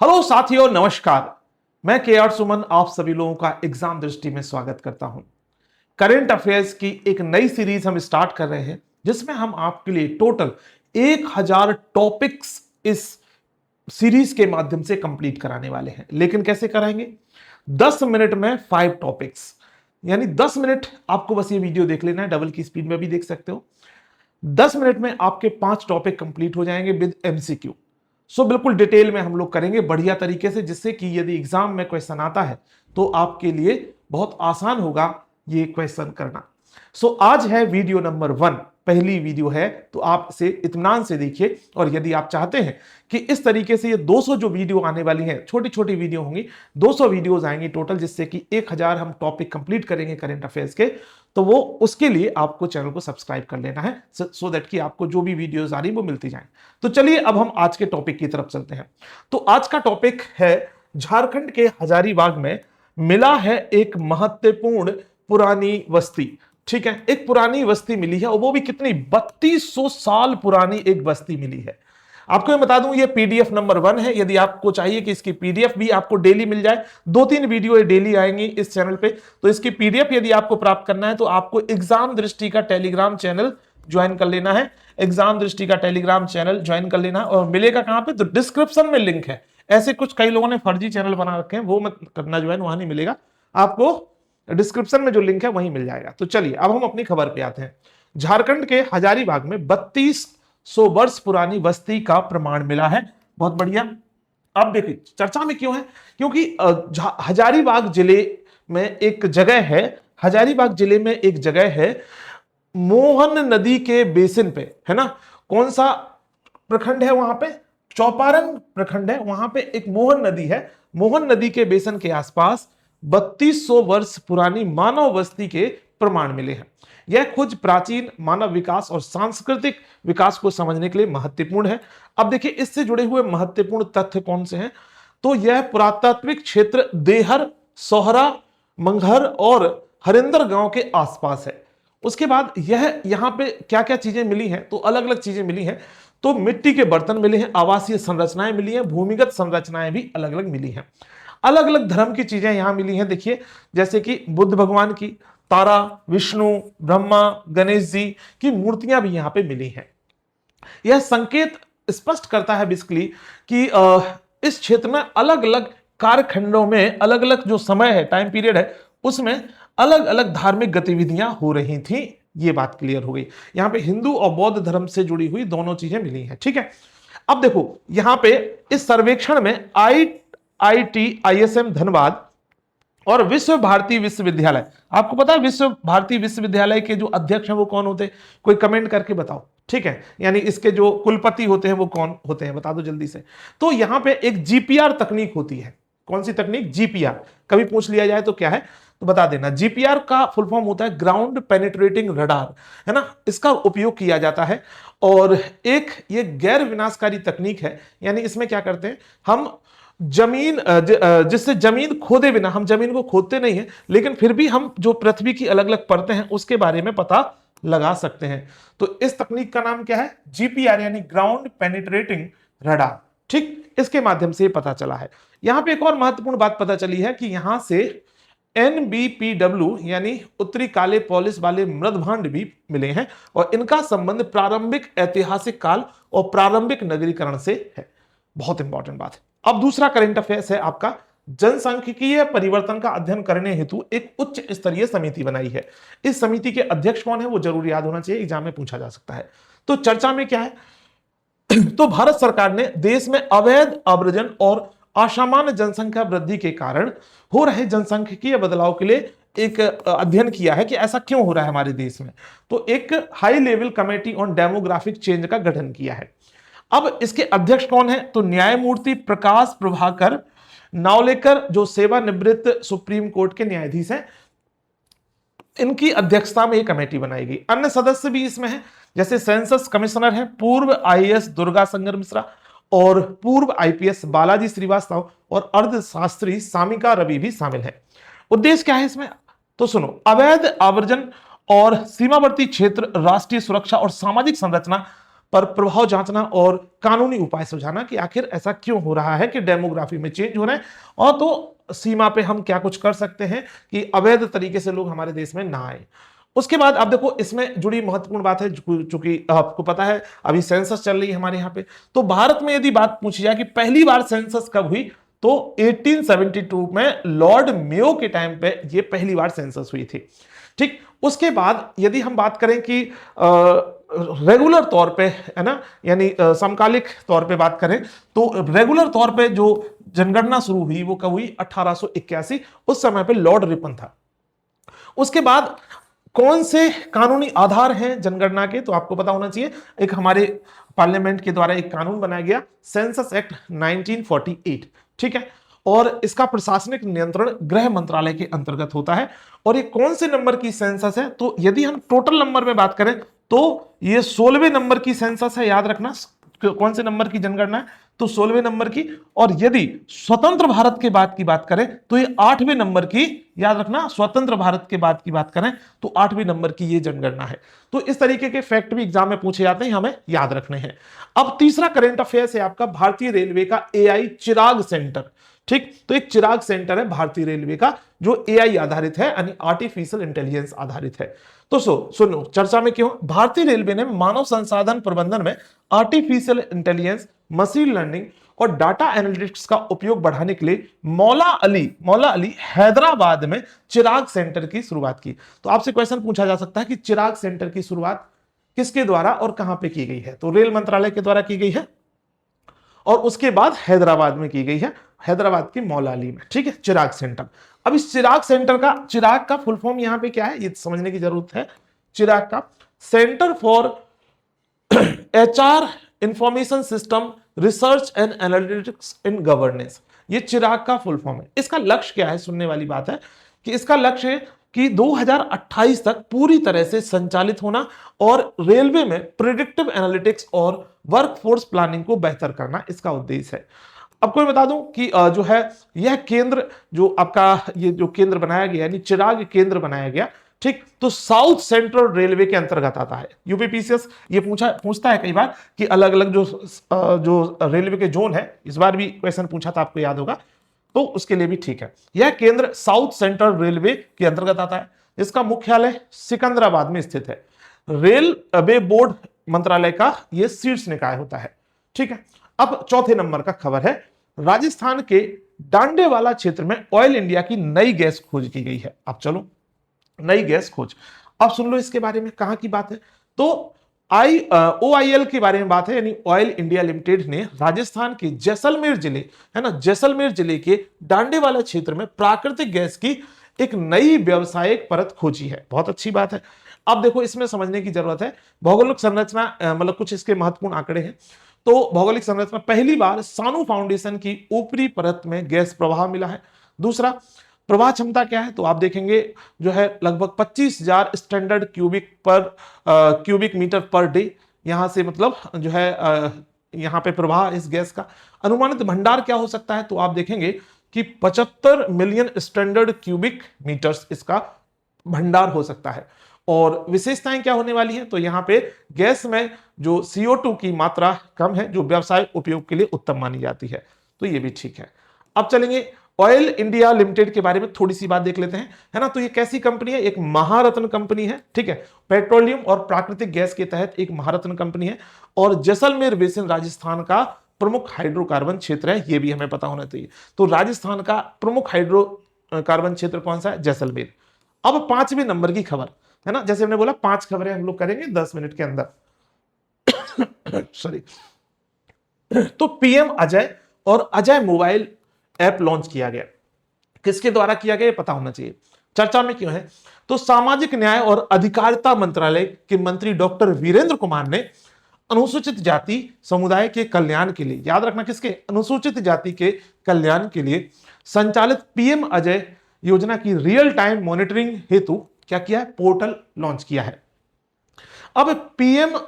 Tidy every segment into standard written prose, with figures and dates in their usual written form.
Hello साथियों, नमस्कार। मैं के आर सुमन आप सभी लोगों का एग्जाम दृष्टि में स्वागत करता हूं। करंट अफेयर्स की एक नई सीरीज हम स्टार्ट कर रहे हैं जिसमें हम आपके लिए टोटल 1000 टॉपिक्स इस सीरीज के माध्यम से कंप्लीट कराने वाले हैं। लेकिन कैसे कराएंगे? 10 मिनट में 5 टॉपिक्स, यानी 10 मिनट आपको बस ये वीडियो देख लेना है। डबल की स्पीड में भी देख सकते हो। 10 मिनट में आपके 5 टॉपिक कंप्लीट हो जाएंगे विद एमसीक्यू। बिल्कुल डिटेल में हम लोग करेंगे बढ़िया तरीके से, जिससे कि यदि एग्जाम में क्वेश्चन आता है तो आपके लिए बहुत आसान होगा ये क्वेश्चन करना। आज है वीडियो नंबर 1, पहली वीडियो है, तो आप इसे इत्मीनान से देखिए। और यदि आप चाहते हैं कि इस तरीके से ये 200 जो वीडियो आने वाली हैं, छोटी छोटी वीडियो होंगी, 200 वीडियोस आएंगी टोटल, जिससे कि 1000 हम टॉपिक कंप्लीट करेंगे करंट अफेयर्स के, तो वो उसके लिए आपको चैनल को सब्सक्राइब कर लेना है, सो दैट कि आपको जो भी वीडियोस आ रही वो मिलती जाए। तो चलिए अब हम आज के टॉपिक की तरफ चलते हैं। तो आज का टॉपिक है झारखंड के हजारीबाग में मिला है एक महत्वपूर्ण पुरानी बस्ती। ठीक है, एक पुरानी बस्ती मिली है, और वो भी कितनी, 3200 साल पुरानी एक बस्ती मिली है। आपको मैं बता दूं, ये पीडीएफ नंबर 1 है। यदि आपको चाहिए कि इसकी पीडीएफ भी आपको डेली मिल जाए, 2-3 वीडियो डेली आएंगी इस चैनल पे, तो इसकी पीडीएफ यदि आपको प्राप्त करना है तो आपको एग्जाम दृष्टि का टेलीग्राम चैनल ज्वाइन कर लेना है। एग्जाम दृष्टि का टेलीग्राम चैनल ज्वाइन कर लेना, और मिलेगा कहां पे? तो डिस्क्रिप्शन में लिंक है। ऐसे कुछ कई लोगों ने फर्जी चैनल बना रखे हैं, वो मत करना ज्वाइन, वहां नहीं मिलेगा आपको। डिस्क्रिप्शन में जो लिंक है वहीं मिल जाएगा। तो चलिए अब हम अपनी खबर पे आते हैं। झारखंड के हजारीबाग में 3200 वर्ष पुरानी बस्ती का प्रमाण मिला है। बहुत बढ़िया। अब देखिए चर्चा में क्यों है, क्योंकि हजारीबाग जिले में एक जगह है, हजारीबाग जिले में एक जगह है मोहन नदी के बेसिन पे, है ना। कौन सा प्रखंड है वहां पे? चौपारण प्रखंड है। वहां पे एक मोहन नदी है। मोहन नदी के बेसिन के आसपास 3200 वर्ष पुरानी मानव बस्ती के प्रमाण मिले हैं। यह खोज प्राचीन मानव विकास और सांस्कृतिक विकास को समझने के लिए महत्वपूर्ण है। अब देखिए इससे जुड़े हुए महत्वपूर्ण तथ्य कौन से हैं? तो यह पुरातात्विक क्षेत्र देहर, सोहरा, मंगहर और हरिंदर गांव के आसपास है। उसके बाद यह यहां पे क्या क्या चीजें मिली हैं? तो अलग अलग चीजें मिली हैं। तो मिट्टी के बर्तन मिले हैं, आवासीय संरचनाएं मिली हैं, भूमिगत संरचनाएं भी अलग अलग मिली हैं। अलग अलग धर्म की चीजें यहां मिली हैं। देखिए जैसे कि बुद्ध भगवान की, तारा, विष्णु, ब्रह्मा, गणेश जी की मूर्तियां भी यहां पे मिली हैं। यह संकेत स्पष्ट करता है बेसिकली कि इस क्षेत्र में अलग अलग कालखंडों में अलग अलग जो समय है, टाइम पीरियड है, उसमें अलग अलग धार्मिक गतिविधियां हो रही थी। ये बात क्लियर हो गई। यहां पे हिंदू और बौद्ध धर्म से जुड़ी हुई दोनों चीजें मिली हैं। ठीक है, अब देखो यहां पे इस सर्वेक्षण में IIT-ISM धनबाद और विश्व भारती विश्वविद्यालय, आपको पता है विश्व भारती विश्वविद्यालय के जो अध्यक्ष हैं वो कौन होते हैं? कोई कमेंट करके बताओ। ठीक है, यानी इसके जो कुलपति होते हैं वो कौन होते हैं, बता दो जल्दी से। तो यहां पे एक जीपीआर तकनीक होती है। कौन सी तकनीक? जीपीआर। कभी पूछ लिया जाए तो क्या है तो बता देना। जीपीआर का फुल फॉर्म होता है ग्राउंड पेनिट्रेटिंग रडार, है ना। इसका उपयोग किया जाता है, और एक ये गैर विनाशकारी तकनीक है। यानी इसमें क्या करते हैं हम, जमीन जिससे जमीन खोदे बिना, हम जमीन को खोदते नहीं है, लेकिन फिर भी हम जो पृथ्वी की अलग अलग परतें हैं उसके बारे में पता लगा सकते हैं। तो इस तकनीक का नाम क्या है? जीपीआर, यानी ग्राउंड पेनिट्रेटिंग रडार। ठीक, इसके माध्यम से पता चला है। यहां पे एक और महत्वपूर्ण बात पता चली है कि यहां से NBPW यानी उत्तरी काले पॉलिश वाले मृदभांड भी मिले हैं, और इनका संबंध प्रारंभिक ऐतिहासिक काल और प्रारंभिक नगरीकरण से है। बहुत इंपॉर्टेंट बात है। अब दूसरा करंट अफेयर्स है आपका, जनसांख्यिकीय परिवर्तन का अध्ययन करने हेतु एक उच्च स्तरीय समिति बनाई है। इस समिति के अध्यक्ष कौन है वो जरूर याद होना चाहिए, एग्जाम में पूछा जा सकता है। तो चर्चा में क्या है? तो भारत सरकार ने देश में अवैध आव्रजन और असामान्य जनसंख्या वृद्धि के कारण हो रहे जनसांख्यिकीय बदलाव के लिए एक अध्ययन किया है कि ऐसा क्यों हो रहा है हमारे देश में। तो एक high level committee on demographic change का गठन किया है। अब इसके अध्यक्ष कौन है? तो न्यायमूर्ति प्रकाश प्रभाकर नावलेकर, जो सेवानिवृत्त सुप्रीम कोर्ट के न्यायाधीश हैं, इनकी अध्यक्षता में एक कमेटी बनाई गई। अन्य सदस्य भी इसमें हैं, जैसे सेंसस कमिश्नर हैं पूर्व IAS दुर्गा शंकर मिश्रा, और पूर्व IPS बालाजी श्रीवास्तव, और अर्थशास्त्री सामिका रवि भी शामिल है। उद्देश्य क्या है इसमें? तो सुनो, अवैध आवर्जन और सीमावर्ती क्षेत्र, राष्ट्रीय सुरक्षा और सामाजिक संरचना पर प्रभाव जांचना और कानूनी उपाय सुझाना कि आखिर ऐसा क्यों हो रहा है कि डेमोग्राफी में चेंज हो रहा है, और तो सीमा पे हम क्या कुछ कर सकते हैं कि अवैध तरीके से लोग हमारे देश में ना आए। उसके बाद आप देखो इसमें जुड़ी महत्वपूर्ण बात है, चूंकि आपको पता है अभी सेंसस चल रही है हमारे यहाँ पे, तो भारत में यदि बात पूछी जाए कि पहली बार सेंसस कब हुई, तो 1872 में लॉर्ड मेयो के टाइम पे ये पहली बार सेंसस हुई थी। ठीक, उसके बाद यदि हम बात करें कि रेगुलर तौर पे, है ना, यानी समकालिक तौर पे बात करें, तो रेगुलर तौर पे जो जनगणना शुरू हुई वो कब हुई, 1881। उस समय पे लॉर्ड रिपन था। उसके बाद कौन से कानूनी आधार हैं जनगणना के, तो आपको पता होना चाहिए, एक हमारे पार्लियामेंट के द्वारा एक कानून बनाया गया, सेंसस एक्ट 1948। ठीक है, और इसका प्रशासनिक नियंत्रण गृह मंत्रालय के अंतर्गत होता है। और ये कौन से नंबर की सेंसस है, तो यदि हम टोटल नंबर में बात करें तो ये 16वें नंबर की सेंसस है, याद रखना। कौन से नंबर की जनगणना है, तो 16वें नंबर की। और यदि स्वतंत्र भारत के बाद की बात करें तो ये 8वें नंबर की, याद रखना, स्वतंत्र भारत के बाद की बात करें तो 8वें नंबर की ये जनगणना है। तो इस तरीके के फैक्ट भी एग्जाम में पूछे जाते हैं, हमें याद रखने हैं। अब तीसरा करंट अफेयर्स है आपका भारतीय रेलवे का एआई चिराग सेंटर। ठीक, तो एक चिराग सेंटर है भारतीय रेलवे का जो एआई आधारित है, यानी आर्टिफिशियल इंटेलिजेंस आधारित है। तो सुनो, चर्चा में क्यों, भारतीय रेलवे ने मानव संसाधन प्रबंधन में आर्टिफिशियल इंटेलिजेंस, मशीन लर्निंग और डाटा एनालिटिक्स का उपयोग बढ़ाने के लिए मौला अली हैदराबाद में चिराग सेंटर की शुरुआत की। तो आपसे क्वेश्चन पूछा जा सकता है कि चिराग सेंटर की शुरुआत किसके द्वारा और कहां पे की गई है, तो रेल मंत्रालय के द्वारा की गई है, और उसके बाद हैदराबाद में की गई है, हैदराबाद के मौला अली में। ठीक है, चिराग सेंटर। अब इस चिराग सेंटर का, चिराग का फुल फॉर्म यहां पे क्या है ये समझने की जरूरत है। चिराग का centre for HR information system research and analytics in governance, ये चिराग का फुल फॉर्म है। इसका लक्ष्य क्या है, सुनने वाली बात है कि इसका लक्ष्य है कि 2028 तक पूरी तरह से संचालित होना और रेलवे में प्रिडिक्टिव एनालिटिक्स और वर्कफोर्स प्लानिंग को बेहतर करना इसका उद्देश्य है। अब कोई बता दूं कि जो है यह केंद्र, जो आपका ये जो केंद्र बनाया गया, यानी चिराग केंद्र बनाया गया, ठीक, तो साउथ सेंट्रल रेलवे के अंतर्गत आता है। यूपीपीसीएस ये पूछता है कई बार कि अलग अलग जो रेलवे के जोन है, इस बार भी क्वेश्चन पूछा था, आपको याद होगा, तो उसके लिए भी ठीक है। यह केंद्र साउथ सेंट्रल रेलवे के अंतर्गत आता है। इसका मुख्यालय सिकंदराबाद में स्थित है। रेलवे बोर्ड मंत्रालय का यह शीर्ष निकाय होता है। ठीक है, अब चौथे नंबर का खबर है, राजस्थान के डांडेवाला क्षेत्र में ऑयल इंडिया की नई गैस खोज की गई है। अब चलो, नई गैस खोज, अब सुन लो इसके बारे में, कहां की बात है, तो OIL के बारे में बात है, यानी ऑयल इंडिया लिमिटेड ने राजस्थान के जैसलमेर जिले, है ना, जैसलमेर जिले के डांडेवाला क्षेत्र में प्राकृतिक गैस की एक नई व्यावसायिक परत खोजी है। बहुत अच्छी बात है। अब देखो इसमें समझने की जरूरत है, भौगोलिक संरचना, मतलब कुछ इसके महत्वपूर्ण आंकड़े हैं। तो भौगोलिक संरचना, पहली बार सानू फाउंडेशन की ऊपरी परत में गैस प्रवाह मिला है। दूसरा, प्रवाह क्षमता क्या है, तो आप देखेंगे जो है लगभग 25,000 standard cubic metre per day, यहां से मतलब जो है यहां पे प्रवाह इस गैस का। अनुमानित भंडार क्या हो सकता है, तो आप देखेंगे कि 75 मिलियन स्टैंडर्ड क्यूबिक मीटर्स इसका भंडार हो सकता है। और विशेषताएं क्या होने वाली हैं, तो यहां पे गैस में जो CO2 की मात्रा कम है, जो व्यवसायिक उपयोग के लिए उत्तम मानी जाती है, तो ये भी ठीक है। अब चलेंगे ऑयल इंडिया लिमिटेड के बारे में थोड़ी सी बात देख लेते हैं, है ना। तो ये कैसी कंपनी है, एक महारत्न कंपनी है। ठीक है, पेट्रोलियम और प्राकृतिक गैस के तहत एक महारत्न कंपनी है, और जैसलमेर बेसिन राजस्थान का प्रमुख हाइड्रोकार्बन क्षेत्र है, ये भी हमें पता होना चाहिए। तो राजस्थान का प्रमुख हाइड्रोकार्बन क्षेत्र कौन सा है, जैसलमेर। अब 5वें नंबर की खबर, है ना, जैसे हमने बोला 5 खबरें हम लोग करेंगे 10 मिनट के अंदर सॉरी। तो पीएम अजय और अजय मोबाइल ऐप लॉन्च किया गया, किसके द्वारा किया गया पता होना चाहिए। चर्चा में क्यों है, तो सामाजिक न्याय और अधिकारिता मंत्रालय के मंत्री डॉक्टर वीरेंद्र कुमार ने अनुसूचित जाति समुदाय के कल्याण के लिए, याद रखना किसके, अनुसूचित जाति के कल्याण के लिए संचालित पीएम अजय योजना की रियल टाइम मॉनिटरिंग हेतु क्या किया है, पोर्टल लॉन्च किया है। अब पीएम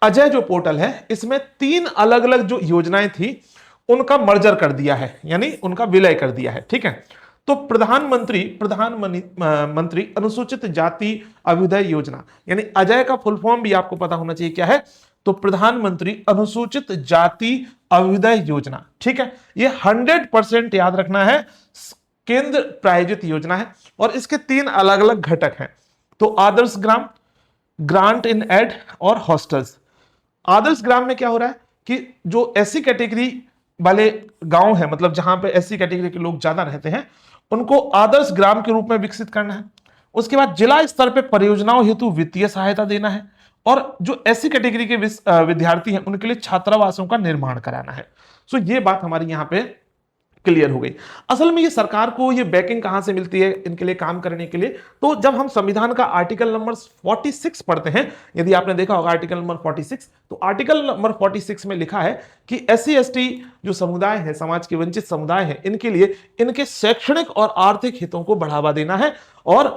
अजय जो पोर्टल है, इसमें 3 अलग अलग जो योजनाएं थी उनका मर्जर कर दिया है, यानी उनका विलय कर दिया है। ठीक है, तो प्रधानमंत्री अनुसूचित जाति अभ्युदय योजना, यानी अजय का फुल फॉर्म भी आपको पता होना चाहिए क्या है, तो प्रधानमंत्री अनुसूचित जाति अभ्युदय योजना। ठीक है, ये 100% याद रखना है, केंद्र प्रायोजित योजना है और इसके 3 अलग अलग घटक हैं। तो Adarsh Gram, grant in aid और हॉस्टल्स। आदर्श ग्राम में क्या हो रहा है कि जो एससी कैटेगरी वाले गांव हैं, मतलब जहां पे एससी कैटेगरी के लोग ज्यादा रहते हैं, उनको आदर्श ग्राम के रूप में विकसित करना है। उसके बाद जिला स्तर पे परियोजनाओं हेतु वित्तीय सहायता देना है और जो एससी कैटेगरी के विद्यार्थी हैं उनके लिए छात्रावासों का निर्माण कराना है। सो ये बात हमारी यहाँ पे क्लियर हो गई। असल में ये सरकार को ये बैकिंग कहां से मिलती है इनके लिए काम करने के लिए? तो जब हम संविधान का आर्टिकल नंबर 46 पढ़ते हैं, यदि आपने देखा होगा आर्टिकल नंबर 46, तो आर्टिकल नंबर 46 में लिखा है कि एससी एसटी जो समुदाय है, समाज के वंचित समुदाय है, इनके लिए इनके शैक्षणिक और आर्थिक हितों को बढ़ावा देना है और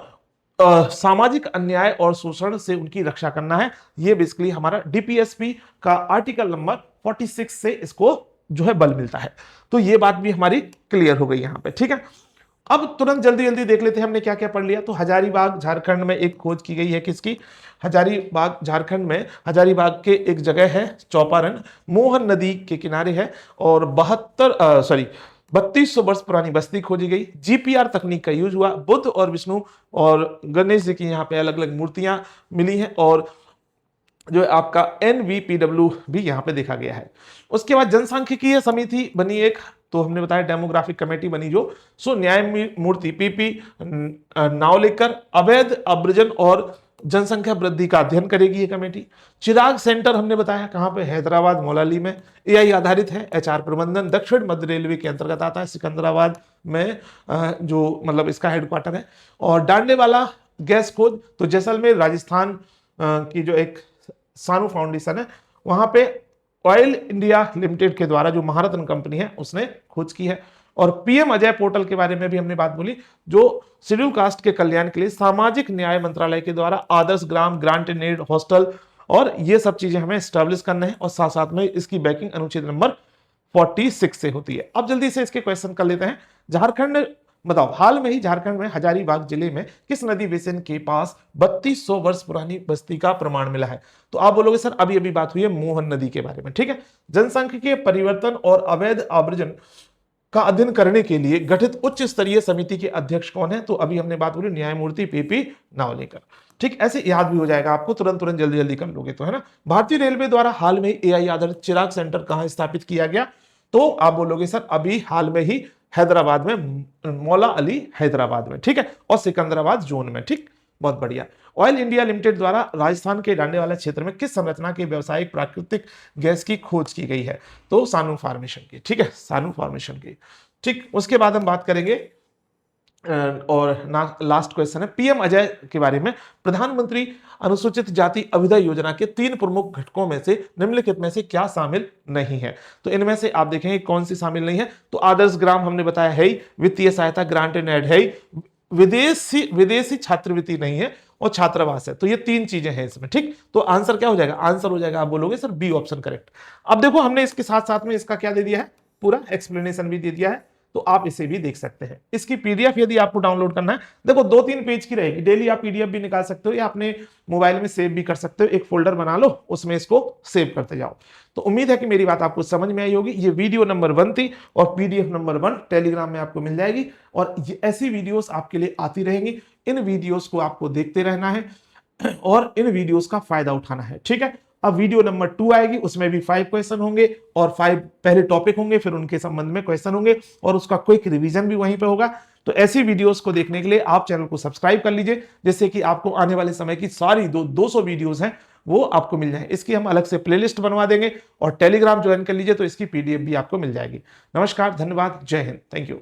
सामाजिक अन्याय और शोषण से उनकी रक्षा करना है। ये बेसिकली हमारा डीपीएसपी का आर्टिकल नंबर 46 से इसको जो है बल मिलता है। तो ये बात भी हमारी क्लियर हो गई यहां पे। ठीक है, अब तुरंत जल्दी जल्दी देख लेते हैं हमने क्या क्या पढ़ लिया। तो हजारीबाग झारखंड में एक खोज की गई है, किसकी? हजारीबाग झारखंड में हजारीबाग के एक जगह है चौपारण, मोहन नदी के किनारे है और 3200 वर्ष पुरानी बस्ती खोजी गई। जीपीआर तकनीक का यूज हुआ, बुद्ध और विष्णु और गणेश जी की यहाँ पे अलग अलग मूर्तियां मिली हैं और जो आपका NVPW भी यहाँ पे देखा गया है। उसके बाद जनसांख्यिकीय समिति बनी एक, तो हमने बताया डेमोग्राफिक कमेटी बनी जो न्यायमूर्ति PP नावलेकर अवैध अब्रजन और जनसंख्या वृद्धि का अध्ययन करेगी ये कमेटी। चिराग सेंटर हमने बताया कहां पे? हैदराबाद मौलाली में। AI आधारित है, HR प्रबंधन दक्षिण मध्य रेलवे के अंतर्गत आता है, सिकंदराबाद में जो मतलब इसका हेडक्वार्टर है। और डांडेवाला गैस खोज, तो जैसलमेर राजस्थान की जो एक सानू फाउंडेशन है, वहां पे ऑयल इंडिया लिमिटेड के द्वारा जो महारत्न कंपनी है उसने खोज की है। और PM अजय पोर्टल के बारे में भी हमने बात बोली, जो शेड्यूल कास्ट के कल्याण के लिए सामाजिक न्याय मंत्रालय के द्वारा Adarsh Gram, grant in aid, hostel और ये सब चीजें हमें स्टैब्लिश करना है और साथ साथ में इसकी बैकिंग अनुच्छेद नंबर 46 से होती है। अब जल्दी से इसके क्वेश्चन कर लेते हैं। झारखंड, बताओ हाल में ही झारखंड में हजारीबाग जिले में किस नदी बेसिन के पास 3200 वर्ष पुरानी बस्ती का प्रमाण मिला है? तो आप बोलोगे सर अभी अभी बात हुई है मोहन नदी के बारे में। ठीक है, जनसांख्यिकीय परिवर्तन और अवैध आव्रजन का अध्ययन करने के लिए गठित उच्च स्तरीय समिति के अध्यक्ष कौन है? तो अभी हमने बात बोली न्यायमूर्ति PP नावलेकर। ठीक, ऐसे याद भी हो जाएगा आपको, तुरंत तुरंत जल्दी जल्दी कर लोगे तो, है ना। भारतीय रेलवे द्वारा हाल में AI आधारित चिराग सेंटर कहां स्थापित किया गया? तो आप बोलोगे सर अभी हाल में ही हैदराबाद में, मौला अली हैदराबाद में। ठीक है, और सिकंदराबाद जोन में। ठीक, बहुत बढ़िया। ऑयल इंडिया लिमिटेड द्वारा राजस्थान के डांडेवाला क्षेत्र में किस संरचना के व्यावसायिक प्राकृतिक गैस की खोज की गई है? तो सानू फार्मेशन की। ठीक है, सानू फार्मेशन की। ठीक, उसके बाद हम बात करेंगे और लास्ट क्वेश्चन है PM अजय के बारे में। प्रधानमंत्री अनुसूचित जाति अभ्युदय योजना के 3 प्रमुख घटकों में से निम्नलिखित में से क्या शामिल नहीं है? तो इनमें से आप देखेंगे कौन सी शामिल नहीं है। तो आदर्श ग्राम हमने बताया है ही, वित्तीय सहायता ग्रांट एंड एड है ही, विदेशी छात्रवृत्ति नहीं है और छात्रावास है। तो ये 3 चीजें हैं इसमें। ठीक, तो आंसर क्या हो जाएगा? आंसर हो जाएगा, आप बोलोगे सर B ऑप्शन करेक्ट। अब देखो हमने इसके साथ साथ में इसका क्या दे दिया है, पूरा एक्सप्लेनेशन भी दे दिया है, तो आप इसे भी देख सकते हैं। इसकी PDF यदि आपको डाउनलोड करना है, देखो 2-3 पेज की रहेगी, डेली आप PDF भी निकाल सकते हो या अपने मोबाइल में सेव भी कर सकते हो। एक फोल्डर बना लो, उसमें इसको सेव करते जाओ। तो उम्मीद है कि मेरी बात आपको समझ में आई होगी। ये वीडियो नंबर 1 थी और PDF नंबर 1 टेलीग्राम में आपको मिल जाएगी और ये ऐसी वीडियोस आपके लिए आती रहेंगी। इन वीडियोस को आपको देखते रहना है और इन वीडियोस का फायदा उठाना है। ठीक है, अब वीडियो नंबर 2 आएगी, उसमें भी 5 क्वेश्चन होंगे और 5 पहले टॉपिक होंगे, फिर उनके संबंध में क्वेश्चन होंगे और उसका क्विक रिवीजन भी वहीं पे होगा। तो ऐसी वीडियोस को देखने के लिए आप चैनल को सब्सक्राइब कर लीजिए, जिससे कि आपको आने वाले समय की सारी 200 वीडियोस हैं वो आपको मिल जाए। इसकी हम अलग से प्लेलिस्ट बनवा देंगे और टेलीग्राम ज्वाइन कर लीजिए तो इसकी PDF भी आपको मिल जाएगी। नमस्कार, धन्यवाद, जय हिंद, थैंक यू।